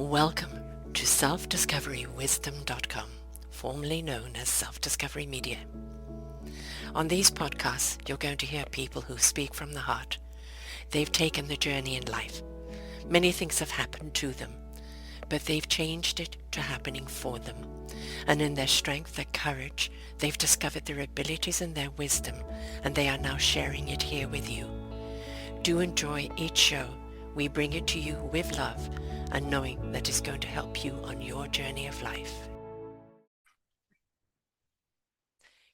Welcome to self-discoverywisdom.com, formerly known as Self-Discovery Media. On these podcasts, you're going to hear people who speak from the heart. They've taken the journey in life. Many things have happened to them, but they've changed it to happening for them. And in their strength, their courage, they've discovered their abilities and their wisdom, and they are now sharing it here with you. Do enjoy each show. We bring it to you with love and knowing that it's going to help you on your journey of life.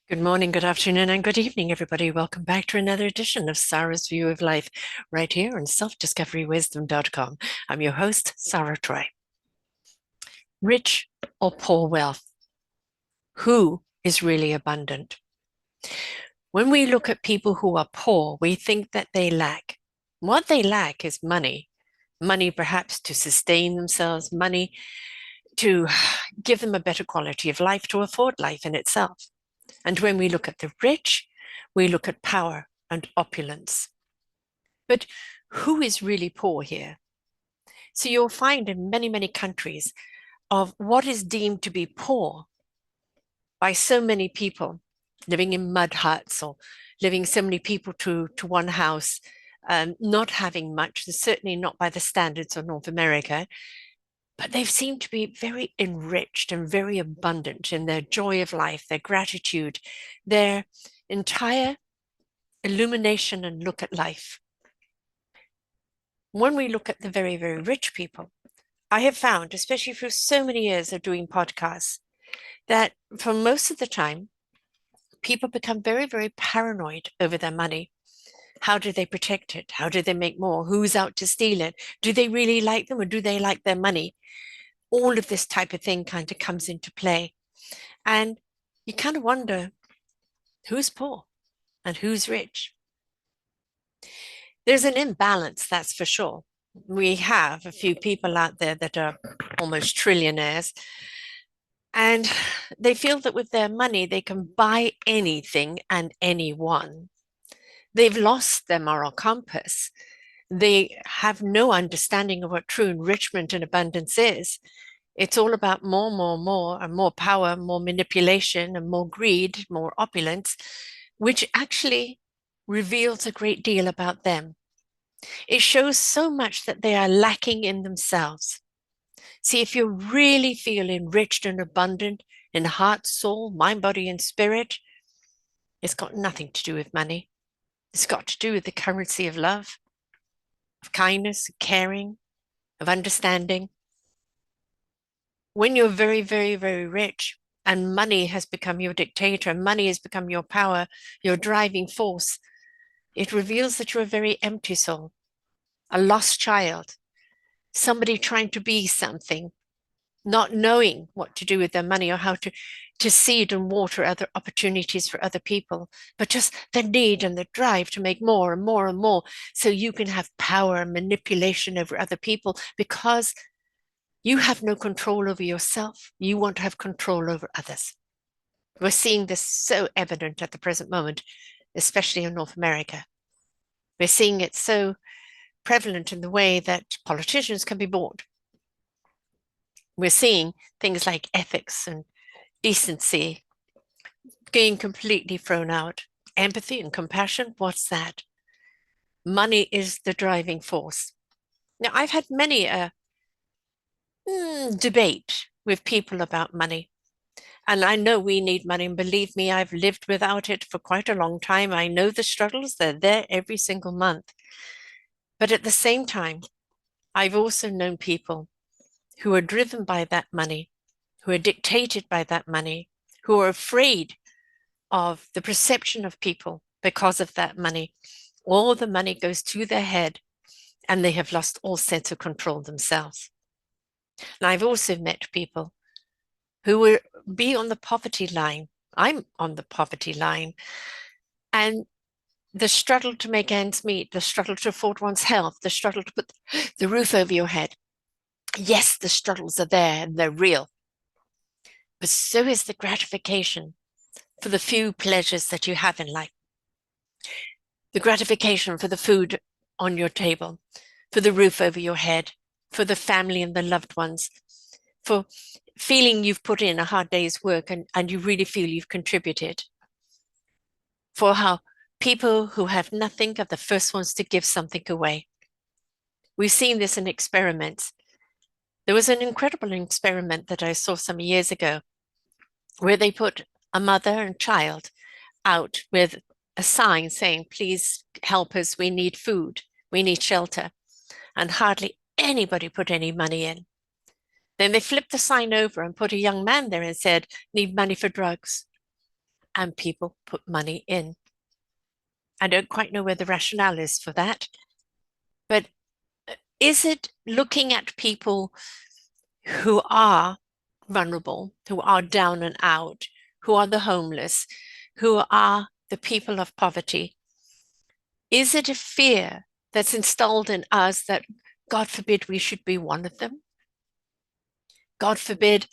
Good morning, good afternoon, and good evening, everybody. Welcome back to another edition of Sarah's View of Life, right here on selfdiscoverywisdom.com. I'm your host, Sarah Troy. Rich or poor wealth? Who is really abundant? When we look at people who are poor, we think that they lack. What they lack is money. Money perhaps to sustain themselves, money to give them a better quality of life, to afford life in itself. And when we look at the rich, we look at power and opulence. But who is really poor here? So you'll find in many, many countries of what is deemed to be poor by so many people living in mud huts or living so many people to one house, not having much, certainly not by the standards of North America, but they've seemed to be very enriched and very abundant in their joy of life, their gratitude, their entire illumination and look at life. When we look at the very, very rich people, I have found, especially through so many years of doing podcasts, that for most of the time, people become very, very paranoid over their money. How do they protect it? How do they make more? Who's out to steal it? Do they really like them or do they like their money? All of this type of thing kind of comes into play. And you kind of wonder who's poor and who's rich. There's an imbalance, that's for sure. We have a few people out there that are almost trillionaires, and they feel that with their money, they can buy anything and anyone. They've lost their moral compass. They have no understanding of what true enrichment and abundance is. It's all about more, and more power, more manipulation, and more greed, more opulence, which actually reveals a great deal about them. It shows so much that they are lacking in themselves. See, if you really feel enriched and abundant in heart, soul, mind, body, and spirit, it's got nothing to do with money. It's got to do with the currency of love, of kindness, of caring, of understanding. When you're very, very, very rich and money has become your dictator, money has become your power, your driving force, it reveals that you're a very empty soul, a lost child, somebody trying to be something, not knowing what to do with their money or how to seed and water other opportunities for other people, but just the need and the drive to make more and more and more so you can have power and manipulation over other people because you have no control over yourself. You want to have control over others. We're seeing this so evident at the present moment, especially in North America. We're seeing it so prevalent in the way that politicians can be bought. We're seeing things like ethics and decency being completely thrown out. Empathy and compassion, what's that? Money is the driving force. Now, I've had many a debate with people about money. And I know we need money. And believe me, I've lived without it for quite a long time. I know the struggles, they're there every single month. But at the same time, I've also known people who are driven by that money, who are dictated by that money, who are afraid of the perception of people because of that money. All the money goes to their head and they have lost all sense of control themselves. And I've also met people who will be on the poverty line. I'm on the poverty line. And the struggle to make ends meet, the struggle to afford one's health, the struggle to put the roof over your head. Yes, the struggles are there and they're real. But so is the gratification for the few pleasures that you have in life. The gratification for the food on your table, for the roof over your head, for the family and the loved ones, for feeling you've put in a hard day's work and you really feel you've contributed, for how people who have nothing are the first ones to give something away. We've seen this in experiments. There was an incredible experiment that I saw some years ago where they put a mother and child out with a sign saying, please help us, we need food, we need shelter. And hardly anybody put any money in. Then they flipped the sign over and put a young man there and said, need money for drugs. And people put money in. I don't quite know where the rationale is for that. But is it looking at people who are vulnerable, who are down and out, who are the homeless, who are the people of poverty? Is it a fear that's installed in us that, God forbid, we should be one of them? God forbid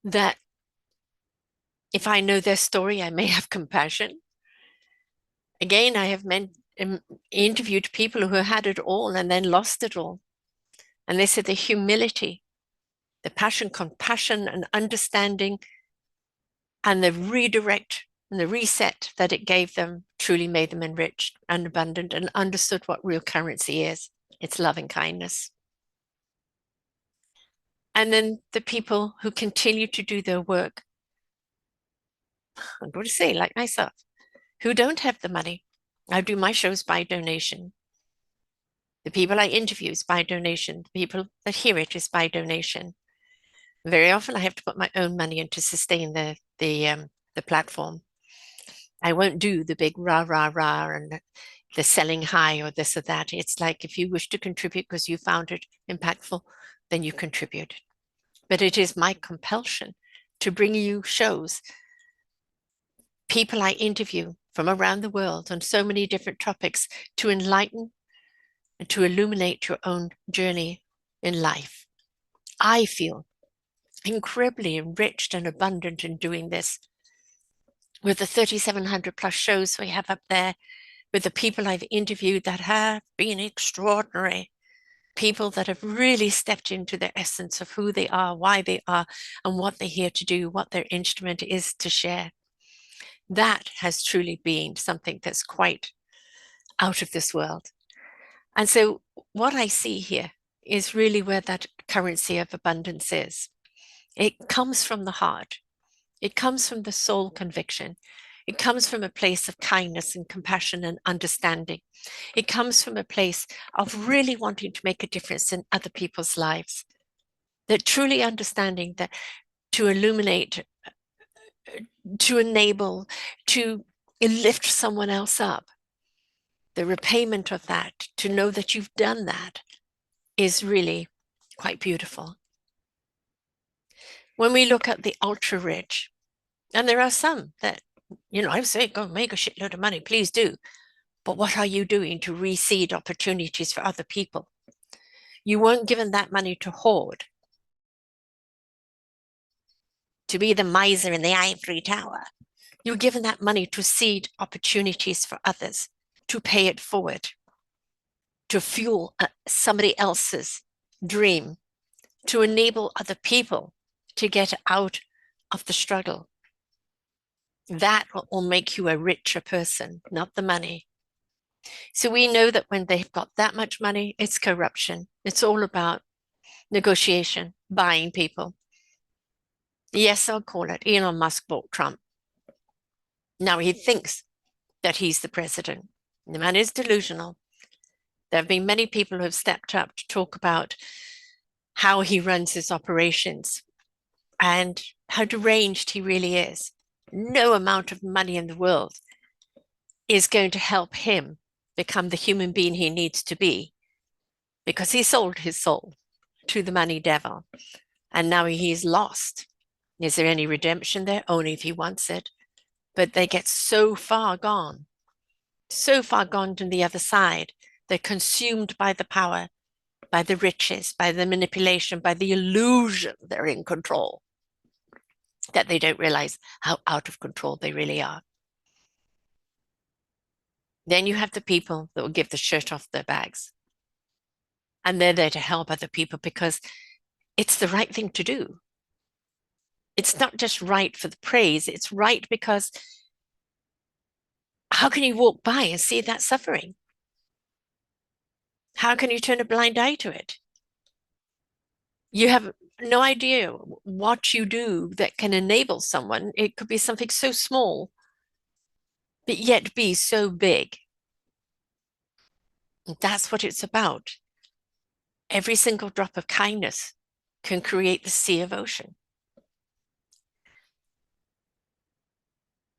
that if I know their story, I may have compassion. Again, I have interviewed people who had it all and then lost it all. And they said the humility, the passion, compassion, and understanding, and the redirect and the reset that it gave them truly made them enriched and abundant and understood what real currency is. It's love and kindness. And then the people who continue to do their work, I'm going to say, like myself, who don't have the money. I do my shows by donation. The people I interview is by donation. The people that hear it is by donation. Very often I have to put my own money in to sustain the platform. I won't do the big rah, rah, rah and the selling high or this or that. It's like if you wish to contribute because you found it impactful, then you contribute. But it is my compulsion to bring you shows, people I interview from around the world on so many different topics to enlighten and to illuminate your own journey in life. I feel incredibly enriched and abundant in doing this. With the 3,700 plus shows we have up there, with the people I've interviewed that have been extraordinary, people that have really stepped into their essence of who they are, why they are, and what they're here to do, what their instrument is to share. That has truly been something that's quite out of this world. And so what I see here is really where that currency of abundance is. It comes from the heart. It comes from the soul conviction. It comes from a place of kindness and compassion and understanding. It comes from a place of really wanting to make a difference in other people's lives. That truly understanding that to illuminate, to enable, to lift someone else up, the repayment of that, to know that you've done that is really quite beautiful. When we look at the ultra rich, and there are some that, I say, go make a shitload of money, please do. But what are you doing to reseed opportunities for other people? You weren't given that money to hoard, to be the miser in the ivory tower. You were given that money to seed opportunities for others, to pay it forward, to fuel somebody else's dream, to enable other people to get out of the struggle. That will make you a richer person, not the money. So we know that when they've got that much money, it's corruption. It's all about negotiation, buying people. Yes, I'll call it. Elon Musk bought Trump. Now he thinks that he's the president. The man is delusional. There have been many people who have stepped up to talk about how he runs his operations and how deranged he really is. No amount of money in the world is going to help him become the human being he needs to be, because he sold his soul to the money devil and now he's lost. Is there any redemption there? Only if he wants it. But they get so far gone to the other side. They're consumed by the power, by the riches, by the manipulation, by the illusion they're in control, that they don't realize how out of control they really are. Then you have the people that will give the shirt off their backs. And they're there to help other people because it's the right thing to do. It's not just right for the praise, it's right because how can you walk by and see that suffering? How can you turn a blind eye to it? You have no idea what you do that can enable someone. It could be something so small, but yet be so big. That's what it's about. Every single drop of kindness can create the sea of ocean.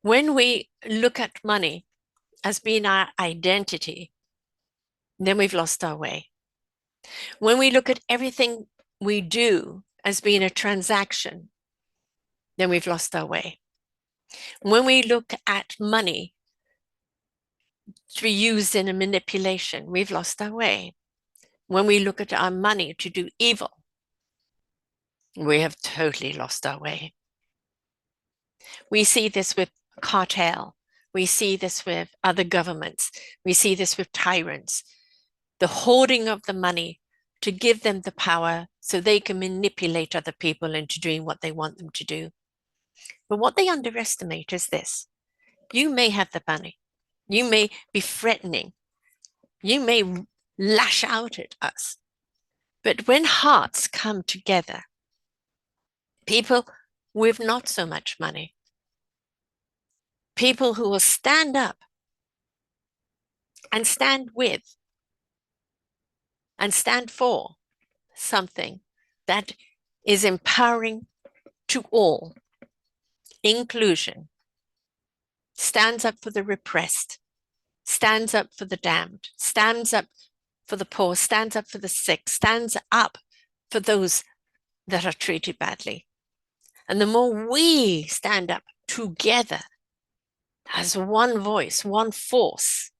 When we look at money as being our identity, then we've lost our way. When we look at everything we do as being a transaction, then we've lost our way. When we look at money to be used in a manipulation, we've lost our way. When we look at our money to do evil, we have totally lost our way. We see this with cartel. We see this with other governments. We see this with tyrants. The hoarding of the money to give them the power so they can manipulate other people into doing what they want them to do. But what they underestimate is this. You may have the money. You may be threatening. You may lash out at us. But when hearts come together, people with not so much money, people who will stand up and stand with and stand for something that is empowering to all, inclusion, stands up for the repressed, stands up for the damned, stands up for the poor, stands up for the sick, stands up for those that are treated badly. And the more we stand up together as one voice, one force,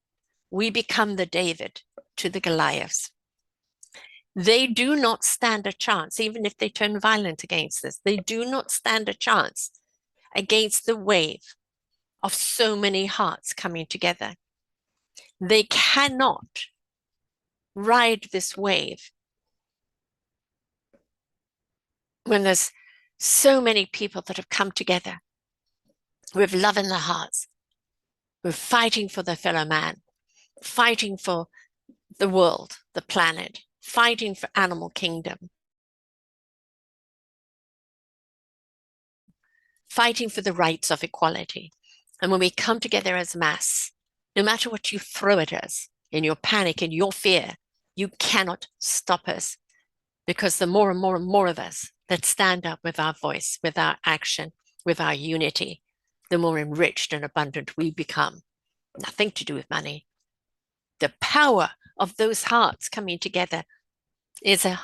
we become the David to the Goliaths. They do not stand a chance, even if they turn violent against us. They do not stand a chance against the wave of so many hearts coming together. They cannot ride this wave when there's so many people that have come together with love in their hearts, with fighting for their fellow man, fighting for the world, the planet, fighting for animal kingdom, fighting for the rights of equality. And when we come together as mass, no matter what you throw at us, in your panic, in your fear, you cannot stop us, because the more and more and more of us that stand up with our voice, with our action, with our unity, the more enriched and abundant we become. Nothing to do with money. The power of those hearts coming together is a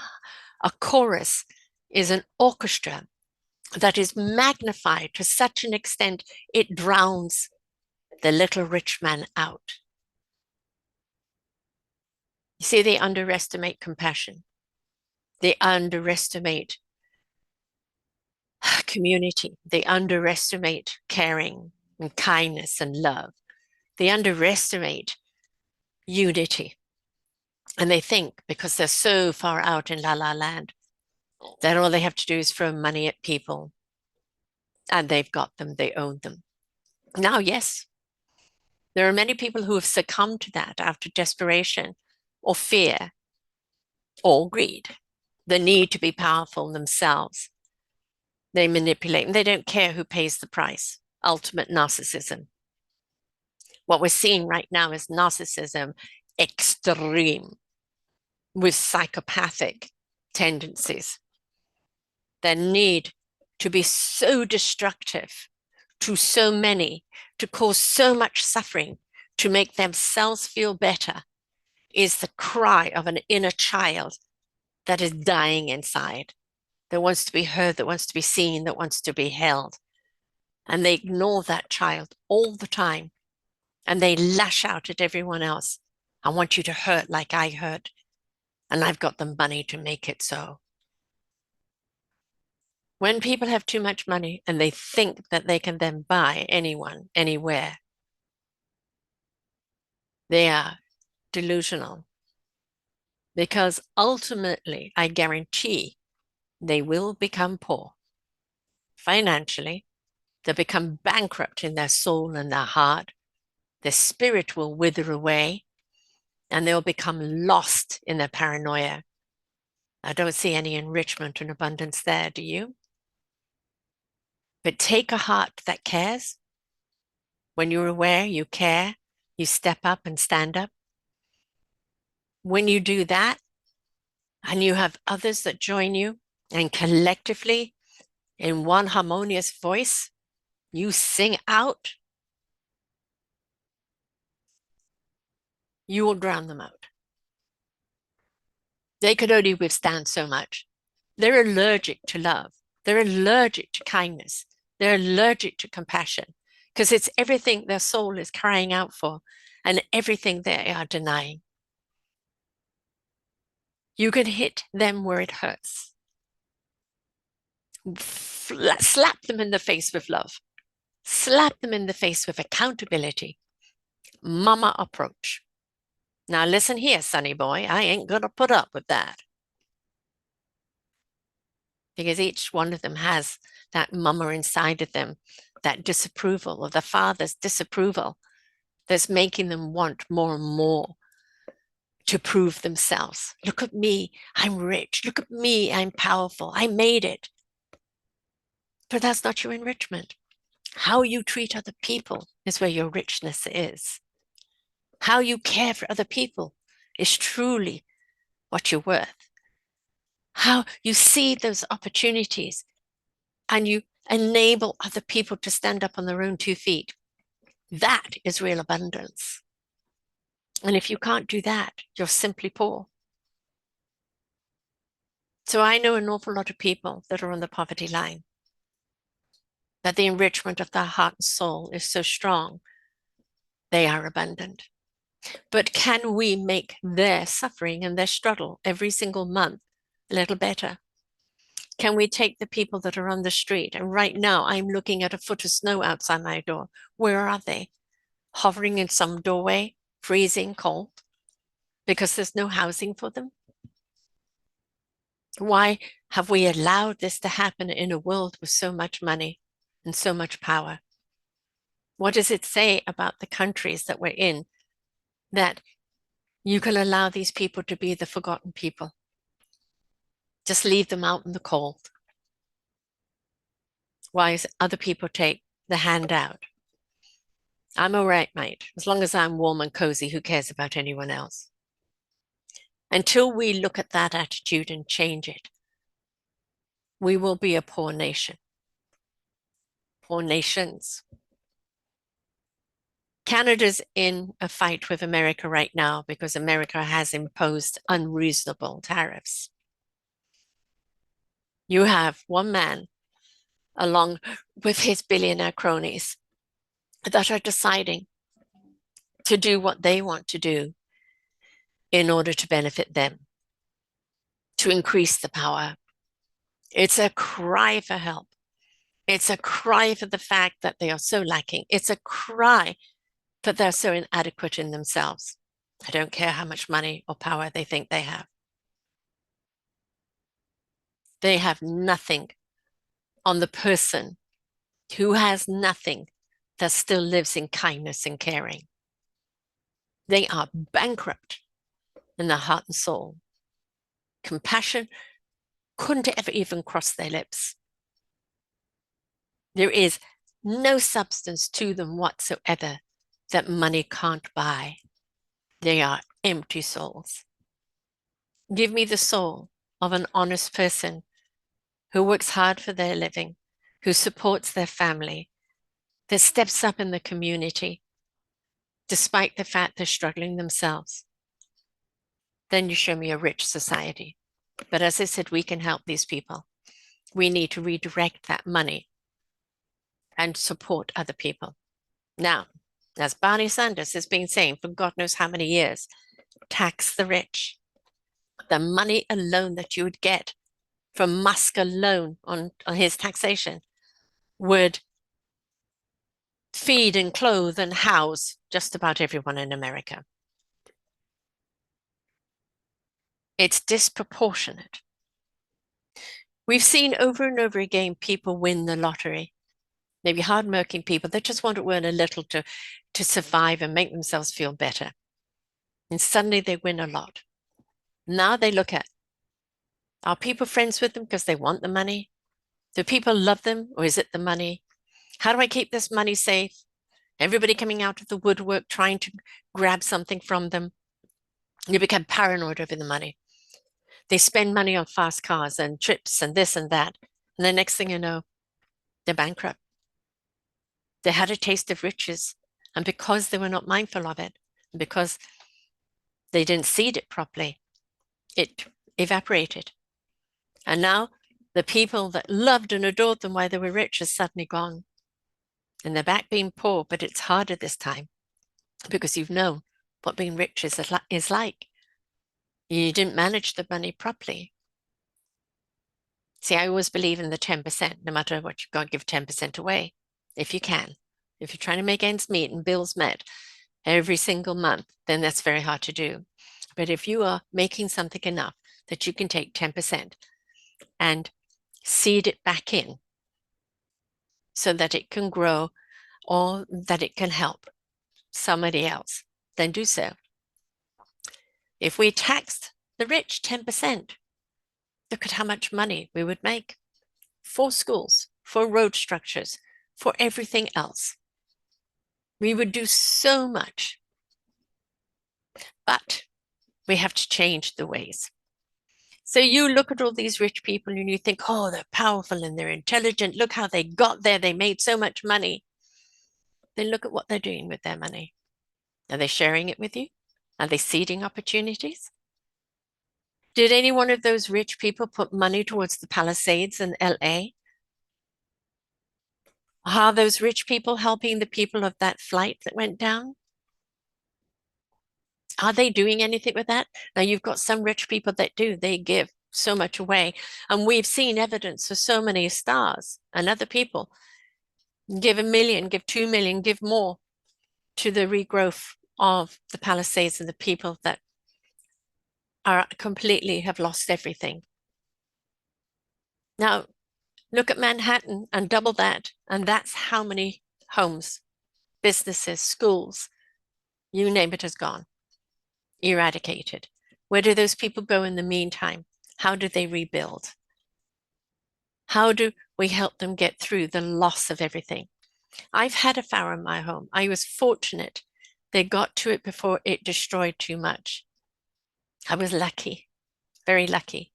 chorus, is an orchestra that is magnified to such an extent it drowns the little rich man out. You see, they underestimate compassion. They underestimate community. They underestimate caring and kindness and love. They underestimate unity. And they think, because they're so far out in la la land, that all they have to do is throw money at people and they've got them, they own them. Now, yes, there are many people who have succumbed to that after desperation or fear or greed, the need to be powerful themselves. They manipulate and they don't care who pays the price. Ultimate narcissism. What we're seeing right now is narcissism extreme with psychopathic tendencies. Their need to be so destructive to so many, to cause so much suffering, to make themselves feel better, is the cry of an inner child that is dying inside, that wants to be heard, that wants to be seen, that wants to be held. And they ignore that child all the time. And they lash out at everyone else. I want you to hurt like I hurt. And I've got the money to make it so. When people have too much money and they think that they can then buy anyone, anywhere, they are delusional. because ultimately, I guarantee they will become poor financially. They'll become bankrupt in their soul and their heart. Their spirit will wither away and they'll become lost in their paranoia. I don't see any enrichment and abundance there, do you? But take a heart that cares. When you're aware, you care, you step up and stand up. When you do that, and you have others that join you, and collectively, in one harmonious voice, you sing out, you will drown them out. They could only withstand so much. They're allergic to love. They're allergic to kindness. They're allergic to compassion because it's everything their soul is crying out for and everything they are denying. You can hit them where it hurts. Slap them in the face with love. Slap them in the face with accountability. Mama approach. Now listen here, sonny boy, I ain't gonna put up with that. Because each one of them has that mama inside of them, that disapproval of the father's disapproval that's making them want more and more to prove themselves. Look at me, I'm rich. Look at me, I'm powerful. I made it. But that's not your enrichment. How you treat other people is where your richness is. How you care for other people is truly what you're worth. How you see those opportunities and you enable other people to stand up on their own 2 feet. That is real abundance. And if you can't do that, you're simply poor. So I know an awful lot of people that are on the poverty line, that the enrichment of their heart and soul is so strong, they are abundant. But can we make their suffering and their struggle every single month a little better? Can we take the people that are on the street? And right now, I'm looking at a foot of snow outside my door. Where are they? Hovering in some doorway, freezing cold, because there's no housing for them? Why have we allowed this to happen in a world with so much money and so much power? What does it say about the countries that we're in that you can allow these people to be the forgotten people? Just leave them out in the cold. Why other people take the handout? I'm all right, mate. As long as I'm warm and cozy, who cares about anyone else? Until we look at that attitude and change it, we will be a poor nation. Poor nations. Canada's in a fight with America right now because America has imposed unreasonable tariffs. You have one man along with his billionaire cronies that are deciding to do what they want to do in order to benefit them, to increase the power. It's a cry for help. It's a cry for the fact that they are so lacking. It's a cry that they're so inadequate in themselves. I don't care how much money or power they think they have. They have nothing on the person who has nothing that still lives in kindness and caring. They are bankrupt in their heart and soul. Compassion couldn't ever even cross their lips. There is no substance to them whatsoever that money can't buy. They are empty souls. Give me the soul of an honest person who works hard for their living, who supports their family, that steps up in the community, despite the fact they're struggling themselves. Then you show me a rich society. But as I said, we can help these people. We need to redirect that money and support other people. Now, as Bernie Sanders has been saying for God knows how many years, tax the rich. The money alone that you would get from Musk alone on his taxation would feed and clothe and house just about everyone in America. It's disproportionate. We've seen over and over again people win the lottery. Maybe hardworking people that just want to earn a little to survive and make themselves feel better. And suddenly they win a lot. Now they look at, are people friends with them because they want the money? Do people love them, or is it the money? How do I keep this money safe? Everybody coming out of the woodwork trying to grab something from them. You become paranoid over the money. They spend money on fast cars and trips and this and that. And the next thing you know, they're bankrupt. They had a taste of riches. And because they were not mindful of it, because they didn't seed it properly, it evaporated. And now the people that loved and adored them while they were rich are suddenly gone. And they're back being poor, but it's harder this time because you've known what being rich is like. You didn't manage the money properly. See, I always believe in the 10%, no matter what you've got, give 10% away if you can. If you're trying to make ends meet and bills met every single month, then that's very hard to do. But if you are making something enough that you can take 10% and seed it back in so that it can grow or that it can help somebody else, then do so. If we taxed the rich 10%, look at how much money we would make for schools, for road structures, for everything else. We would do so much. But we have to change the ways. So you look at all these rich people and you think, oh, they're powerful and they're intelligent. Look how they got there. They made so much money. Then look at what they're doing with their money. Are they sharing it with you? Are they seeding opportunities? Did any one of those rich people put money towards the Palisades in LA? Are those rich people helping the people of that flight that went down? Are they doing anything with that? Now, you've got some rich people that do, they give so much away. And we've seen evidence of so many stars and other people give 1 million, give 2 million, give more to the regrowth of the Palisades and the people that are completely have lost everything. Now, look at Manhattan and double that, and that's how many homes, businesses, schools, you name it, has gone, eradicated. Where do those people go in the meantime? How do they rebuild? How do we help them get through the loss of everything? I've had a fire in my home. I was fortunate. They got to it before it destroyed too much. I was lucky, very lucky.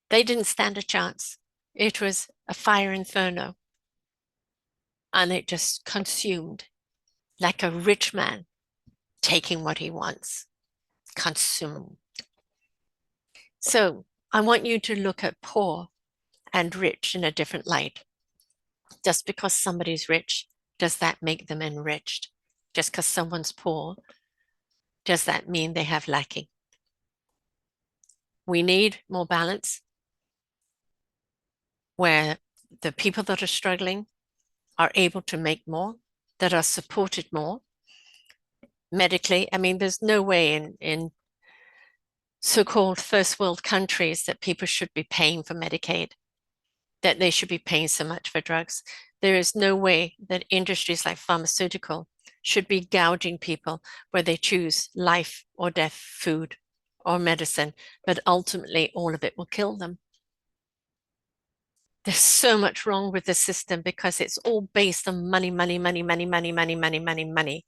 They didn't stand a chance. It was a fire inferno, and it just consumed like a rich man taking what he wants, consumed. So I want you to look at poor and rich in a different light. Just because somebody's rich, does that make them enriched? Just because someone's poor, does that mean they have lacking? We need more balance where the people that are struggling are able to make more, that are supported more medically. I mean, there's no way in so-called first world countries that people should be paying for Medicaid, that they should be paying so much for drugs. There is no way that industries like pharmaceutical should be gouging people where they choose life or death food or medicine, but ultimately all of it will kill them. There's so much wrong with the system because it's all based on money, money, money, money, money, money, money, money, money.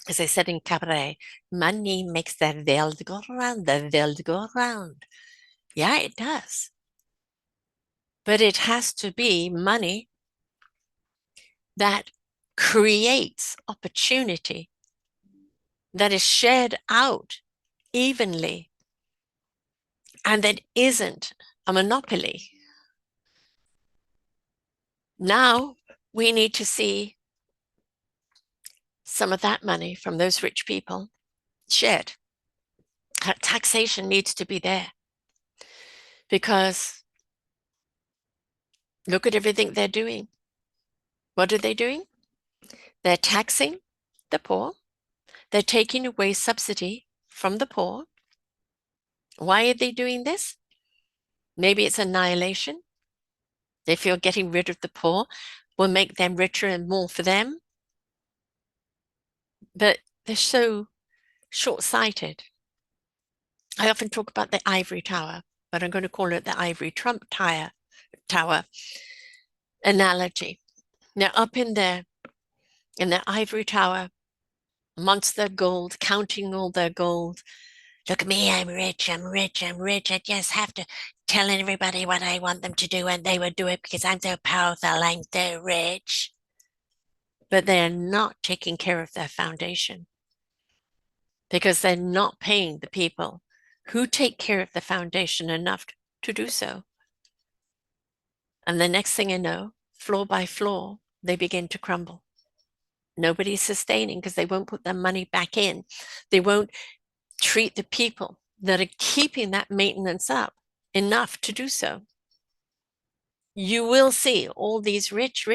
As I said in cabaret, money makes the world go round, the world go round. Yeah, it does. But it has to be money that creates opportunity, that is shared out evenly, and that isn't a monopoly. Now we need to see some of that money from those rich people shared. Taxation needs to be there because look at everything they're doing. What are they doing? They're taxing the poor. They're taking away subsidy from the poor. Why are they doing this? Maybe it's annihilation. They feel getting rid of the poor will make them richer and more for them. But they're so short-sighted. I often talk about the ivory tower, but I'm going to call it the ivory Trump tower analogy. Now, up in there, in the ivory tower, amongst their gold, counting all their gold. Look at me, I'm rich, I'm rich, I'm rich. I just have to tell everybody what I want them to do, and they will do it because I'm so powerful, I'm so rich. But they're not taking care of their foundation because they're not paying the people who take care of the foundation enough to do so. And the next thing you know, floor by floor, they begin to crumble. Nobody's sustaining because they won't put their money back in. They won't treat the people that are keeping that maintenance up enough to do so. You will see all these rich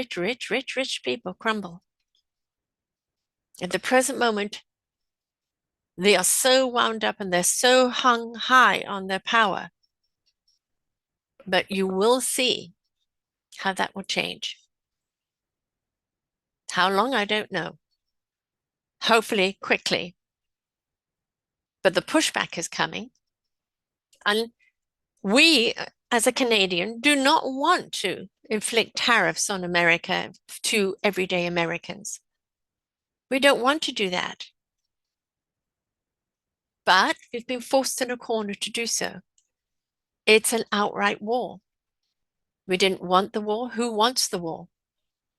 people crumble. At the present moment, they are so wound up and they're so hung high on their power. But you will see how that will change. How long, I don't know. Hopefully quickly. But the pushback is coming. And we, as a Canadian, do not want to inflict tariffs on America to everyday Americans. We don't want to do that. But we've been forced in a corner to do so. It's an outright war. We didn't want the war. Who wants the war?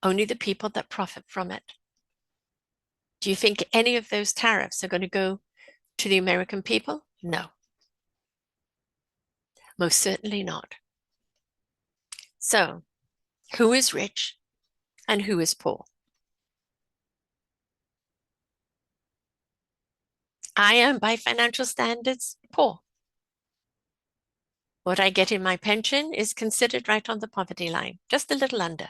Only the people that profit from it. Do you think any of those tariffs are going to go to the American people? No. Most certainly not. So, who is rich and who is poor? I am, by financial standards, poor. What I get in my pension is considered right on the poverty line, just a little under.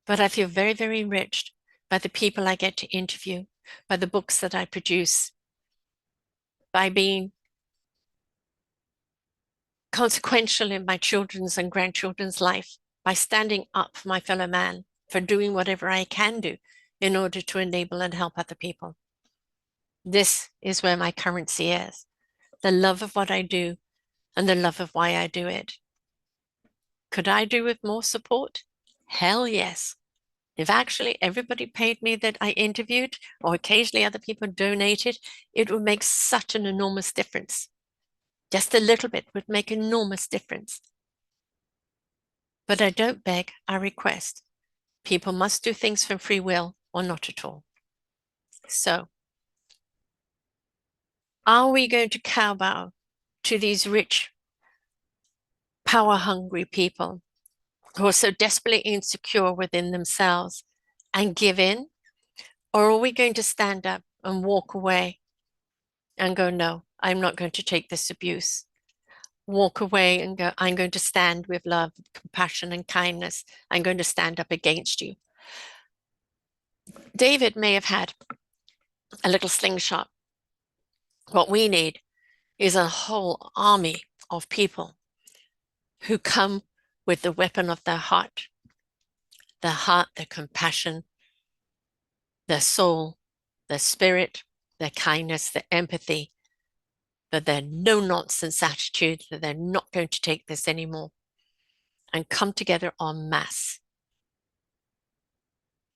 But I feel very, very enriched by the people I get to interview, by the books that I produce, by being consequential in my children's and grandchildren's life, by standing up for my fellow man, for doing whatever I can do in order to enable and help other people. This is where my currency is, the love of what I do and the love of why I do it. Could I do with more support? Hell yes. If actually everybody paid me that I interviewed, or occasionally other people donated, it would make such an enormous difference. Just a little bit would make enormous difference. But I don't beg, I request. People must do things from free will or not at all. So, are we going to kowbow to these rich, power-hungry people who are so desperately insecure within themselves and give in? Or are we going to stand up and walk away and go, no, I'm not going to take this abuse? Walk away and go, I'm going to stand with love, compassion, and kindness. I'm going to stand up against you. David may have had a little slingshot. What we need is a whole army of people who come with the weapon of their heart, their compassion, their soul, their spirit, their kindness, their empathy, but their no-nonsense attitude that they're not going to take this anymore, and come together en masse.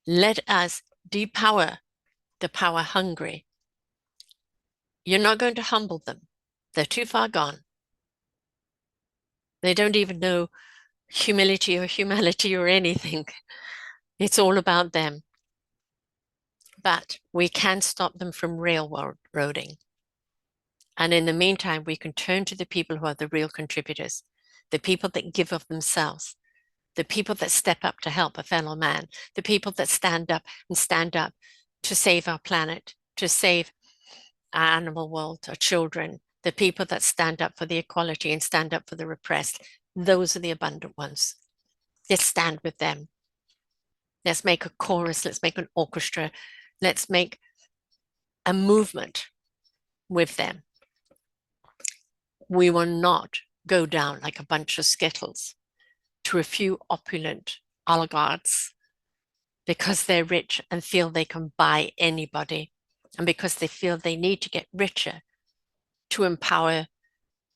Let us depower the power hungry. You're not going to humble them. They're too far gone. They don't even know humility or humanity or anything. It's all about them. But we can stop them from railroading. And in the meantime, we can turn to the people who are the real contributors, the people that give of themselves, the people that step up to help a fellow man, the people that stand up to save our planet, to save our animal world, our children, the people that stand up for the equality and stand up for the repressed. Those are the abundant ones. Let's stand with them. Let's make a chorus. Let's make an orchestra. Let's make a movement with them. We will not go down like a bunch of skittles to a few opulent oligarchs because they're rich and feel they can buy anybody, and because they feel they need to get richer to empower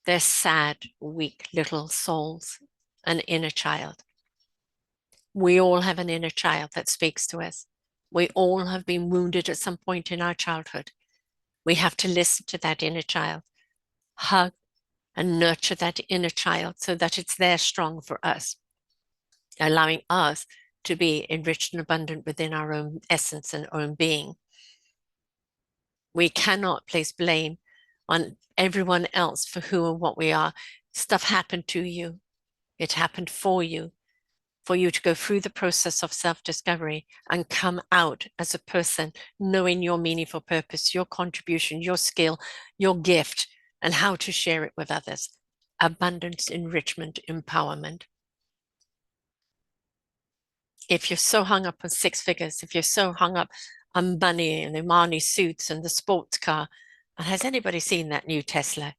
their sad, weak little souls, an inner child. We all have an inner child that speaks to us. We all have been wounded at some point in our childhood. We have to listen to that inner child, hug and nurture that inner child so that it's there strong for us, allowing us to be enriched and abundant within our own essence and own being. We cannot place blame on everyone else for who and what we are. Stuff happened to you. It happened for you to go through the process of self-discovery and come out as a person knowing your meaningful purpose, your contribution, your skill, your gift, and how to share it with others. Abundance, enrichment, empowerment. If you're so hung up on six figures, if you're so hung up on money and the Armani suits and the sports car, and has anybody seen that new Tesla,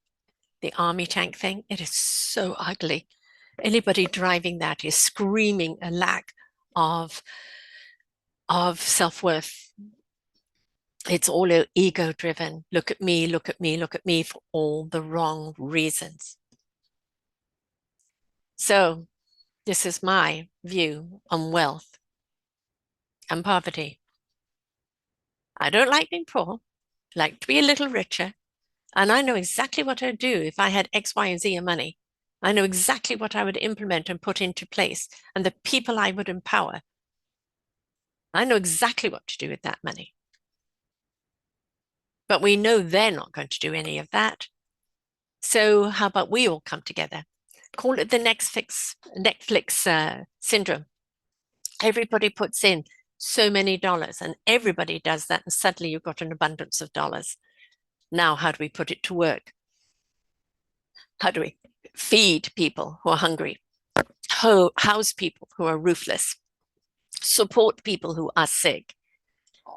the army tank thing? It is so ugly. Anybody driving that is screaming a lack of self-worth. It's all ego driven. Look at me, look at me, look at me, for all the wrong reasons. So this is my view on wealth and poverty. I don't like being poor, I like to be a little richer. And I know exactly what I'd do if I had X, Y, and Z of money. I know exactly what I would implement and put into place and the people I would empower. I know exactly what to do with that money. But we know they're not going to do any of that. So how about we all come together? Call it the Netflix syndrome. Everybody puts in so many dollars and everybody does that. And suddenly you've got an abundance of dollars. Now, how do we put it to work? How do we feed people who are hungry, house people who are roofless, support people who are sick,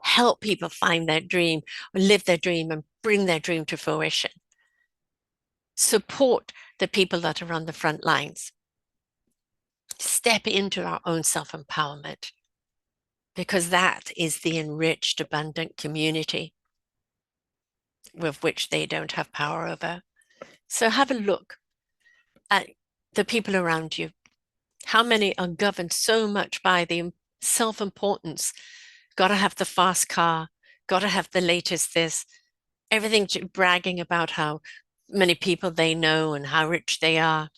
help people find their dream, live their dream and bring their dream to fruition, support the people that are on the front lines, step into our own self-empowerment, because that is the enriched, abundant community with which they don't have power over. So have a look at the people around you. How many are governed so much by the self-importance? Got to have the fast car, got to have the latest this, everything bragging about how many people they know and how rich they are.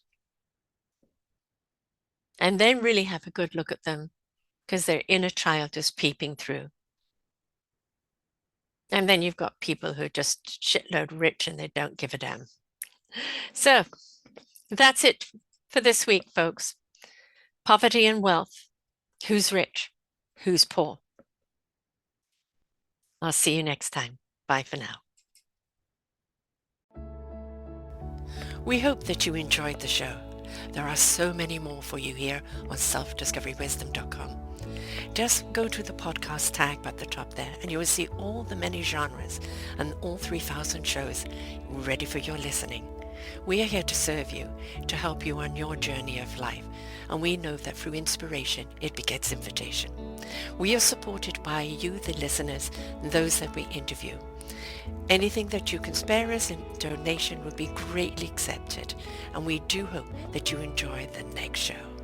And then really have a good look at them, because their inner child is peeping through. And then you've got people who are just shitload rich and they don't give a damn. So that's it for this week, folks. Poverty and wealth. Who's rich? Who's poor? I'll see you next time. Bye for now. We hope that you enjoyed the show. There are so many more for you here on selfdiscoverywisdom.com. Just go to the podcast tag at the top there and you will see all the many genres and all 3,000 shows ready for your listening. We are here to serve you, to help you on your journey of life, and we know that through inspiration it begets invitation. We are supported by you, the listeners, and those that we interview. Anything that you can spare us in donation would be greatly accepted, and we do hope that you enjoy the next show.